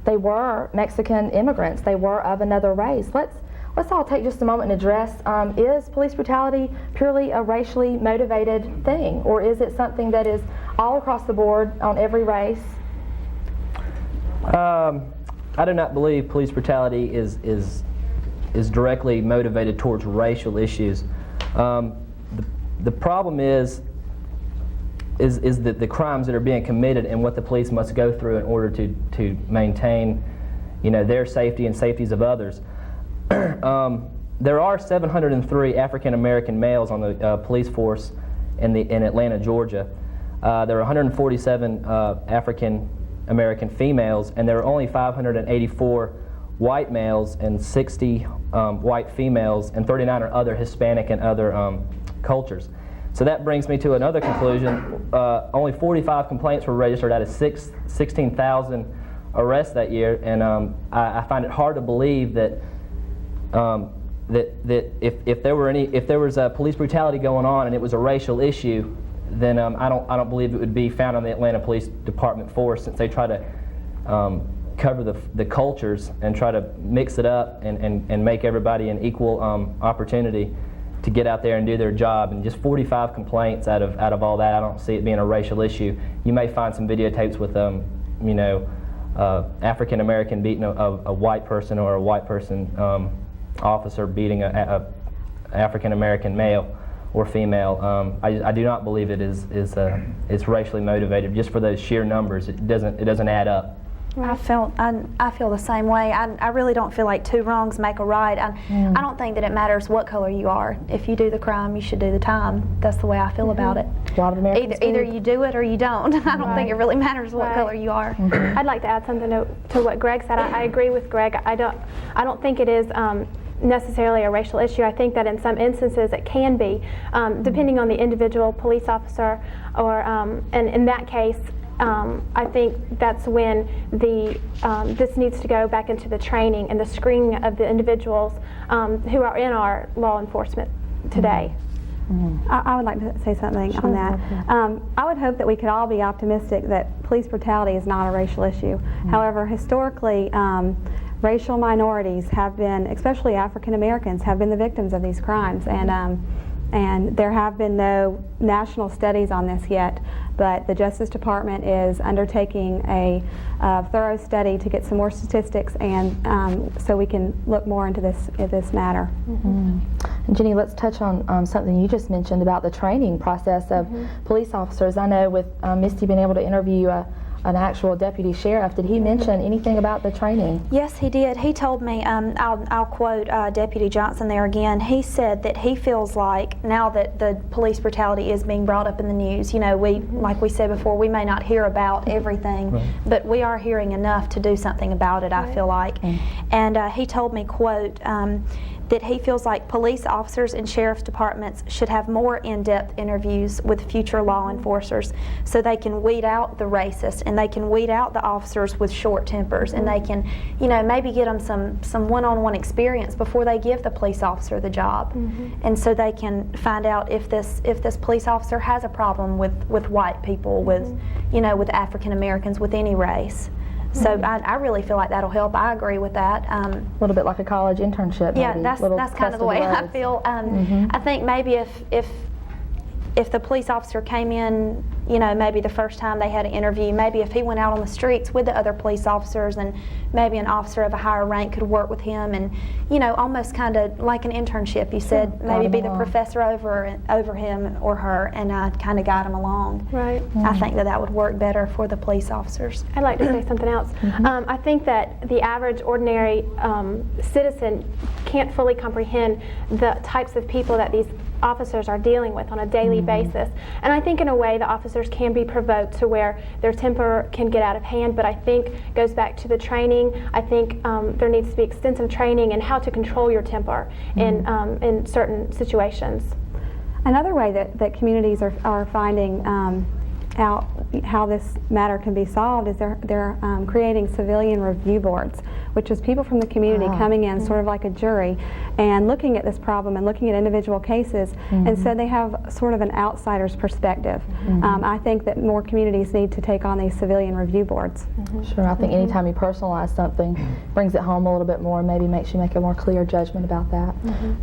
They were Mexican immigrants. They were of another race. Let's all take just a moment and address, is police brutality purely a racially motivated thing, or is it something that is all across the board on every race? I do not believe police brutality is directly motivated towards racial issues. The problem is that the crimes that are being committed and what the police must go through in order to maintain, their safety and safeties of others. There are 703 African American males on the police force in Atlanta, Georgia. There are 147 African American females, and there are only 584 white males and 60 white females, and 39 are other Hispanic and other cultures. So that brings me to another conclusion. Only 45 complaints were registered out of 16,000 arrests that year, and I find it hard to believe that if there was a police brutality going on and it was a racial issue, then I don't believe it would be found on the Atlanta Police Department force, since they try to cover the cultures and try to mix it up and make everybody an equal opportunity to get out there and do their job. And just 45 complaints out of all that, I don't see it being a racial issue. You may find some videotapes with African American beating a white person, or a white person officer beating a African American male or female. I do not believe it is racially motivated. Just for those sheer numbers, it doesn't add up. I feel the same way. I really don't feel like two wrongs make a right. I don't think that it matters what color you are. If you do the crime, you should do the time. That's the way I feel about it. A lot of Americans either you do it or you don't. I don't think it really matters what color you are. I'd like to add something to what Greg said. I agree with Greg. I don't think it is necessarily a racial issue. I think that in some instances it can be, depending on the individual police officer, or and in that case, I think that's when this needs to go back into the training and the screening of the individuals who are in our law enforcement today. I would like to say something on that. I would hope that we could all be optimistic that police brutality is not a racial issue. However, historically, racial minorities have been, especially African Americans, have been the victims of these crimes, and there have been no national studies on this yet, but the Justice Department is undertaking a thorough study to get some more statistics, and so we can look more into this matter. And Jenny, let's touch on something you just mentioned about the training process of police officers. I know with Misty being able to interview an actual deputy sheriff, did he mention anything about the training? Yes, he did. He told me, I'll quote Deputy Johnson there again, he said that he feels like now that the police brutality is being brought up in the news, like we said before, we may not hear about everything, but we are hearing enough to do something about it, I feel like. And he told me, quote, that he feels like police officers and sheriff's departments should have more in-depth interviews with future law enforcers, so they can weed out the racists and they can weed out the officers with short tempers, and they can, maybe get them some one-on-one experience before they give the police officer the job, and so they can find out if this police officer has a problem with white people, with African Americans, with any race. So I really feel like that'll help. I agree with that. A little bit like a college internship. Yeah, maybe. that's kind of the way I feel. I think maybe if the police officer came in you know, maybe the first time they had an interview, maybe if he went out on the streets with the other police officers, and maybe an officer of a higher rank could work with him, and, you know, almost kind of like an internship, you said, maybe be the professor over him or her, and kind of guide him along. Right. I think that would work better for the police officers. I'd like to say something else. I think that the average ordinary citizen can't fully comprehend the types of people that these officers are dealing with on a daily basis. And I think in a way the officers can be provoked to where their temper can get out of hand, but I think it goes back to the training. I think there needs to be extensive training in how to control your temper in certain situations. Another way that communities are finding out how this matter can be solved is they're creating civilian review boards, which is people from the community coming in sort of like a jury and looking at this problem and looking at individual cases, and so they have sort of an outsider's perspective. I think that more communities need to take on these civilian review boards. Sure, I think anytime you personalize something, brings it home a little bit more, maybe makes you make a more clear judgment about that.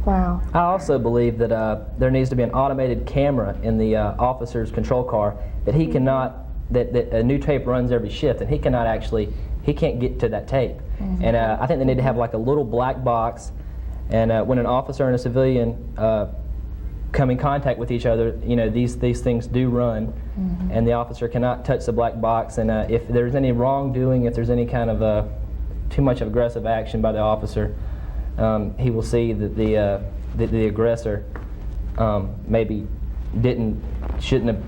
Wow. I also believe that there needs to be an automated camera in the officer's control car that he cannot, that a new tape runs every shift, and he can't get to that tape. And I think they need to have like a little black box, and when an officer and a civilian come in contact with each other, you know, these things do run, and the officer cannot touch the black box, and if there's any wrongdoing, if there's any kind of too much of aggressive action by the officer, he will see that the aggressor maybe shouldn't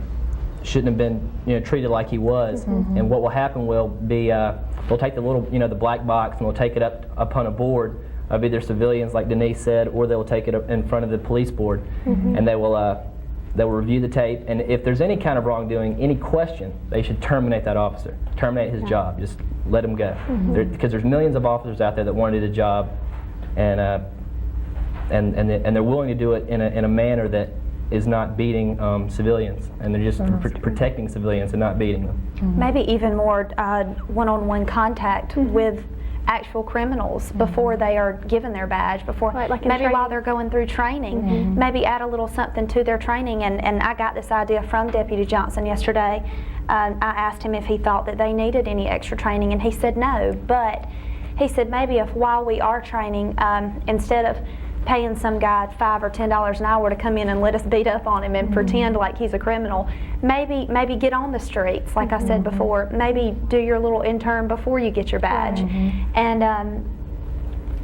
have been, you know, treated like he was. And what will happen will be they'll take the little, you know, the black box, and they'll take it up on a board of either civilians, like Denise said, or they'll take it up in front of the police board, and they will review the tape. And if there's any kind of wrongdoing, any question, they should terminate that officer, terminate his job, just let him go, because there's millions of officers out there that want to do the job, and they're willing to do it in a manner that is not beating civilians, and they're just protecting civilians and not beating them. Maybe even more one-on-one contact with actual criminals before they are given their badge, before maybe while they're going through training, maybe add a little something to their training. And I got this idea from Deputy Johnson yesterday. I asked him if he thought that they needed any extra training, and he said no, but he said maybe if while we are training, instead of paying some guy $5 or $10 an hour to come in and let us beat up on him and pretend like he's a criminal, maybe get on the streets, like I said before, maybe do your little intern before you get your badge. And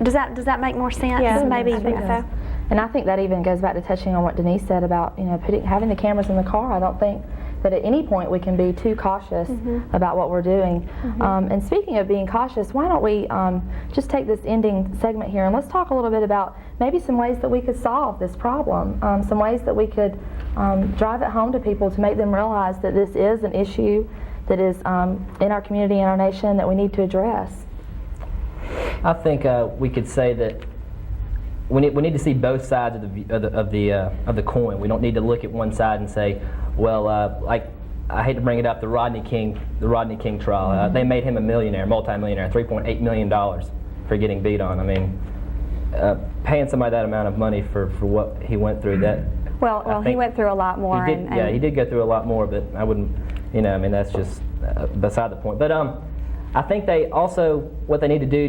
does that make more sense? Yeah, maybe. I think so. And I think that even goes back to touching on what Denise said about, you know, having the cameras in the car. I don't think that at any point we can be too cautious about what we're doing. And speaking of being cautious, why don't we just take this ending segment here and let's talk a little bit about maybe some ways that we could solve this problem, some ways that we could drive it home to people to make them realize that this is an issue that is in our community and our nation that we need to address. I think we could say that we need to see both sides of the coin. We don't need to look at one side and say, well, like, I hate to bring it up, the Rodney King trial. They made him a millionaire, multi-millionaire, $3.8 million for getting beat on. I mean, paying somebody that amount of money for what he went through, that. Well, he went through a lot more. He did go through a lot more, but I wouldn't, you know, I mean, that's just beside the point. But I think they also, what they need to do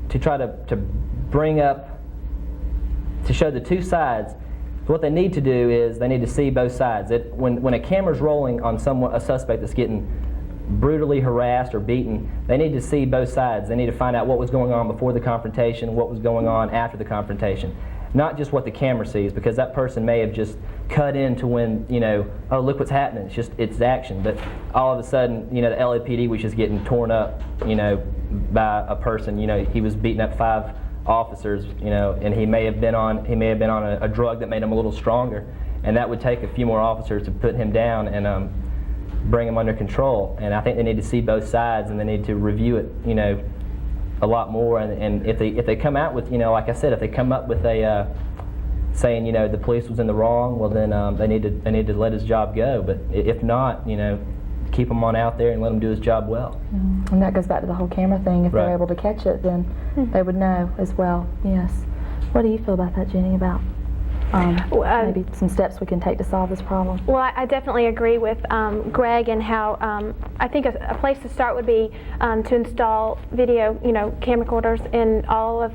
to try to bring up, to show the two sides, what they need to do is they need to see both sides. When a camera's rolling on a suspect that's getting brutally harassed or beaten, they need to see both sides. They need to find out what was going on before the confrontation, what was going on after the confrontation. Not just what the camera sees, because that person may have just cut into when, you know, oh, look what's happening, it's action. But all of a sudden, you know, the LAPD was just getting torn up, you know, by a person. You know, he was beating up 5 officers, you know, and he may have been on a drug that made him a little stronger, and that would take a few more officers to put him down and bring him under control. And I think they need to see both sides, and they need to review it, you know, a lot more. And if they come out with, you know, like I said, if they come up with a saying, you know, the police was in the wrong, well then they need to let his job go. But if not, you know, keep him on out there and let him do his job well. And that goes back to the whole camera thing. If they're able to catch it, then they would know as well. Yes. What do you feel about that, Jenny? About? maybe some steps we can take to solve this problem. Well, I definitely agree with Greg and how I think a place to start would be to install video, camera recorders in all of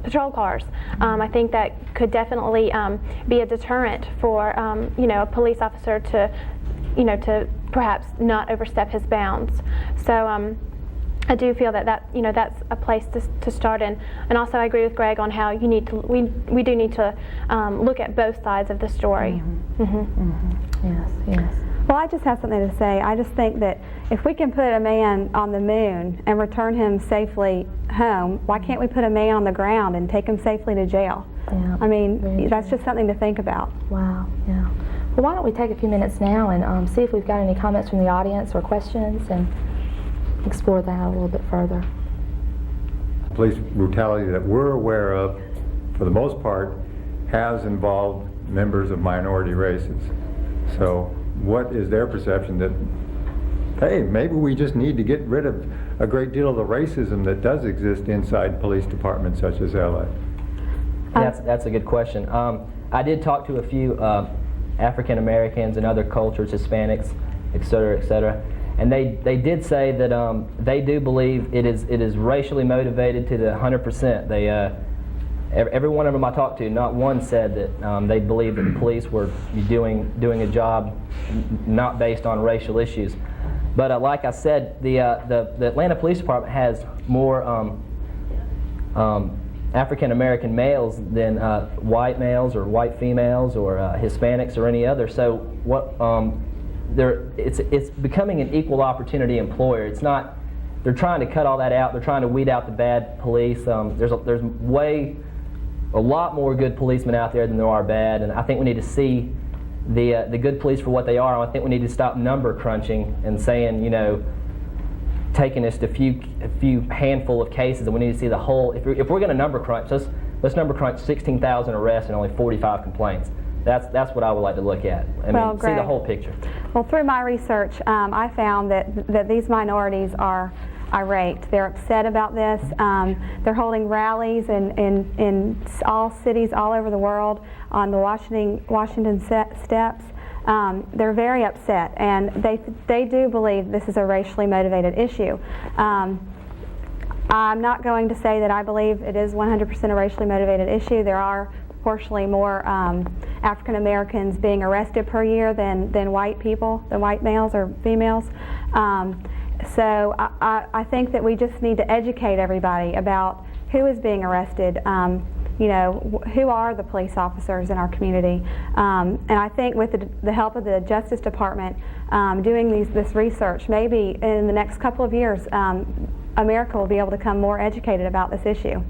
patrol cars. I think that could definitely be a deterrent for a police officer to perhaps not overstep his bounds. So I do feel that that's a place to start in, and also I agree with Greg on how we do need to look at both sides of the story. Yes. Well, I just have something to say. I just think that if we can put a man on the moon and return him safely home, why can't we put a man on the ground and take him safely to jail? Yeah, I mean, that's just something to think about. Wow, yeah. Well, why don't we take a few minutes now and see if we've got any comments from the audience or questions and explore that a little bit further. Police brutality that we're aware of, for the most part, has involved members of minority races. So what is their perception that, hey, maybe we just need to get rid of a great deal of the racism that does exist inside police departments such as LA? That's a good question. I did talk to a few African Americans and other cultures, Hispanics, et cetera, and they did say that they do believe it is racially motivated to the 100%. They every one of them I talked to, not one said that they believed that the police were doing a job not based on racial issues. But like I said, the Atlanta Police Department has more African American males than white males or white females or Hispanics or any other. So what it's becoming an equal opportunity employer. It's not. They're trying to cut all that out. They're trying to weed out the bad police. There's a lot more good policemen out there than there are bad, and I think we need to see the good police for what they are. I think we need to stop number crunching and saying, taking just a few handful of cases, and we need to see the whole. If we're going to number crunch, let's number crunch 16,000 arrests and only 45 complaints. That's what I would like to look at. See the whole picture. Well, through my research, I found that these minorities are irate. They're upset about this. They're holding rallies in all cities all over the world on the Washington steps. They're very upset, and they do believe this is a racially motivated issue. I'm not going to say that I believe it is 100% a racially motivated issue. There are proportionally more African Americans being arrested per year than white people, than white males or females. So I think that we just need to educate everybody about who is being arrested, who are the police officers in our community. And I think with the help of the Justice Department doing this research, maybe in the next couple of years, America will be able to become more educated about this issue.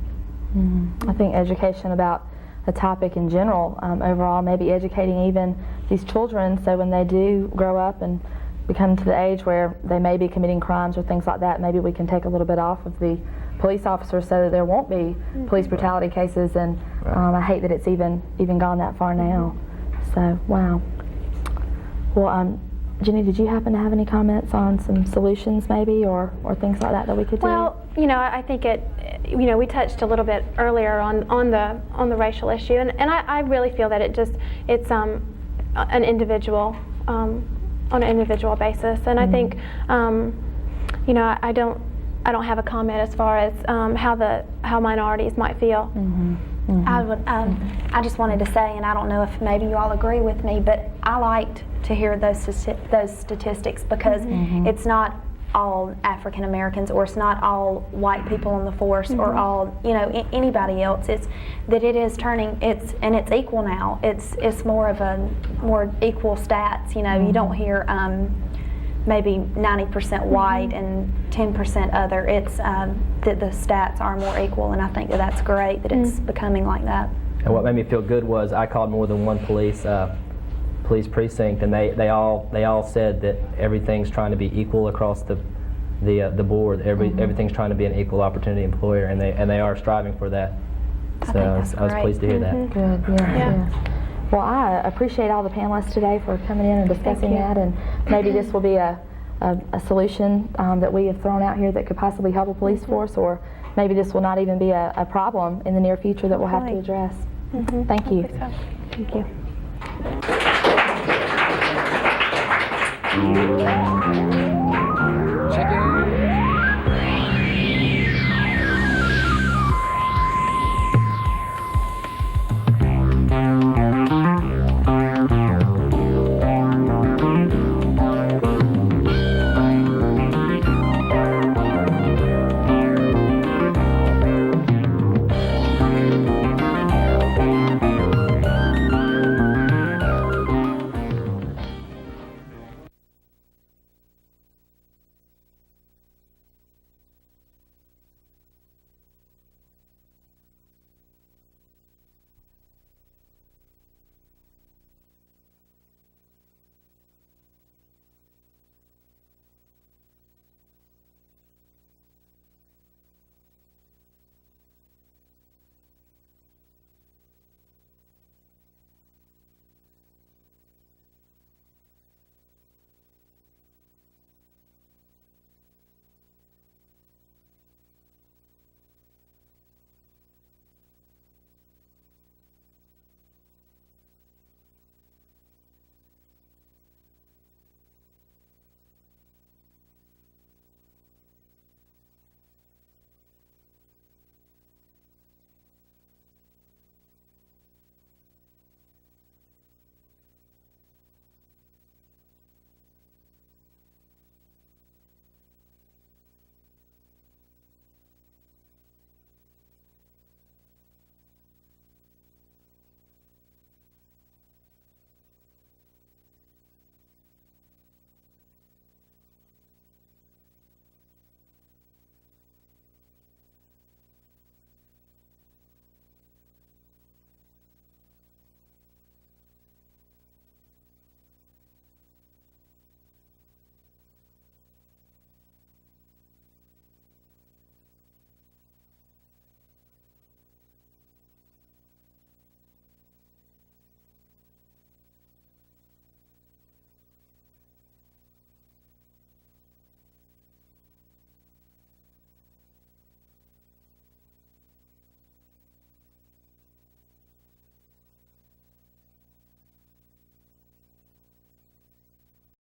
I think education about the topic in general, overall, maybe educating even these children so when they do grow up and become to the age where they may be committing crimes or things like that, maybe we can take a little bit off of the police officers so that there won't be police brutality cases, and I hate that it's even gone that far now. So, wow. Well, Jenny, did you happen to have any comments on some solutions maybe or things like that we could do? Well, I think we touched a little bit earlier on the racial issue, and I really feel that it's an individual on an individual basis, and I think I don't have a comment as far as how minorities might feel. I just wanted to say, and I don't know if maybe you all agree with me, but I liked to hear those statistics because it's not all African Americans, or it's not all white people in the force, or all anybody else. It's that it is turning. It's equal now. It's more of a more equal stats. You don't hear maybe 90% white and 10% other. It's that the stats are more equal, and I think that's great that it's becoming like that. And what made me feel good was I called more than one police precinct, and they all said that everything's trying to be equal across the board. Everything's trying to be an equal opportunity employer, and they are striving for that. So I was pleased to hear that. Good. Yeah. Well, I appreciate all the panelists today for coming in and discussing that, and maybe this will be a solution that we have thrown out here that could possibly help a police force, or maybe this will not even be a problem in the near future that we'll have to address. Thank you. Thank you.